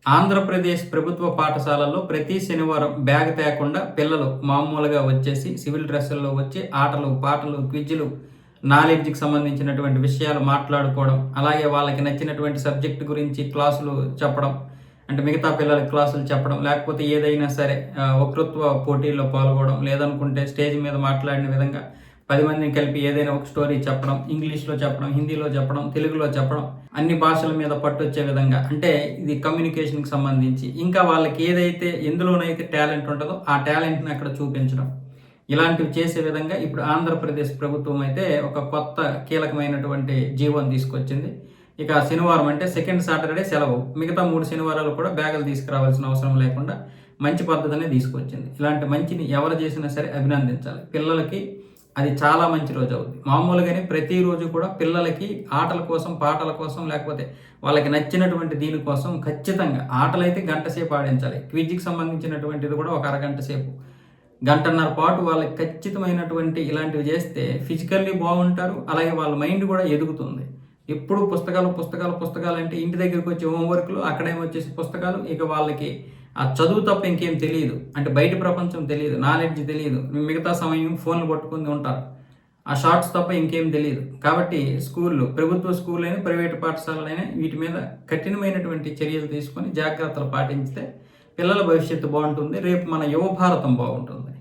ఆంధ్రప్రదేశ్ ప్రభుత్వ పాఠశాలల్లో ప్రతి శనివారం బ్యాగ్ తేకుండా పిల్లలు మామూలుగా వచ్చేసి సివిల్ డ్రెస్సుల్లో వచ్చి ఆటలు, పాటలు, క్విజ్లు, నాలెడ్జ్‌కి సంబంధించినటువంటి విషయాలు మాట్లాడుకోవడం, అలాగే వాళ్ళకి నచ్చినటువంటి సబ్జెక్ట్ గురించి క్లాసులు చెప్పడం, అంటే మిగతా పిల్లలకి క్లాసులు చెప్పడం, లేకపోతే ఏదైనా సరే వక్తృత్వ పోటీల్లో పాల్గొనడం, లేదనుకుంటే స్టేజ్ మీద మాట్లాడిన విధంగా 10 మందిని కలిపి ఏదైనా ఒక స్టోరీ చెప్పడం, ఇంగ్లీష్‌లో చెప్పడం, హిందీలో చెప్పడం, తెలుగులో చెప్పడం, అన్ని భాషల మీద పట్టొచ్చే విధంగా, అంటే ఇది కమ్యూనికేషన్‌కి సంబంధించి. ఇంకా వాళ్ళకి ఏదైతే ఎందులోనైతే టాలెంట్ ఉంటదో ఆ టాలెంట్‌ని అక్కడ చూపించడం. ఇలాంటివి చేసే విధంగా ఇప్పుడు ఆంధ్రప్రదేశ్ ప్రభుత్వం అయితే ఒక కొత్త కీలకమైనటువంటి జీవోని తీసుకొచ్చింది. ఇక శనివారం అంటే సెకండ్ సాటర్డే సెలవు. మిగతా 3 శనివారాలు కూడా బ్యాగులు తీసుకురావాల్సిన అవసరం లేకుండా మంచి పద్ధతినే తీసుకొచ్చింది. ఇలాంటి మంచిని ఎవరు చేసినా సరే అభినందించాలి. పిల్లలకి అది చాలా మంచి రోజు అవుద్ది. మామూలుగానే ప్రతిరోజు కూడా పిల్లలకి ఆటల కోసం, పాటల కోసం, లేకపోతే వాళ్ళకి నచ్చినటువంటి దీనికోసం ఖచ్చితంగా ఆటలైతే గంట సేపు ఆడించాలి. క్విజ్‌కి సంబంధించినటువంటిది కూడా ఒక అరగంట సేపు. గంటన్నర పాటు వాళ్ళకి ఖచ్చితమైనటువంటి ఇలాంటివి చేస్తే ఫిజికల్లీ బాగుంటారు. అలాగే వాళ్ళ మైండ్ కూడా ఎదుగుతుంది. ఎప్పుడు పుస్తకాలు, పుస్తకాలు, పుస్తకాలు అంటే ఇంటి దగ్గరికి వచ్చి హోంవర్క్‌లు, అక్కడేమొచ్చేసి పుస్తకాలు. ఇక వాళ్ళకి ఆ చదువు తప్ప ఇంకేం తెలీదు. అంటే బయట ప్రపంచం తెలీదు, నాలెడ్జ్ తెలీదు. మిగతా సమయం ఫోన్‌లు పట్టుకొని ఉంటారు. ఆ షార్ట్స్ తప్ప ఇంకేం తెలీదు. కాబట్టి స్కూల్‌లు, ప్రభుత్వ స్కూళ్ళైనా, ప్రైవేటు పాఠశాలలైనా వీటి మీద కఠినమైనటువంటి చర్యలు తీసుకొని జాగ్రత్తలు పాటించితే పిల్లల భవిష్యత్తు బాగుంటుంది. రేపు మన యువ భారతం బాగుంటుంది.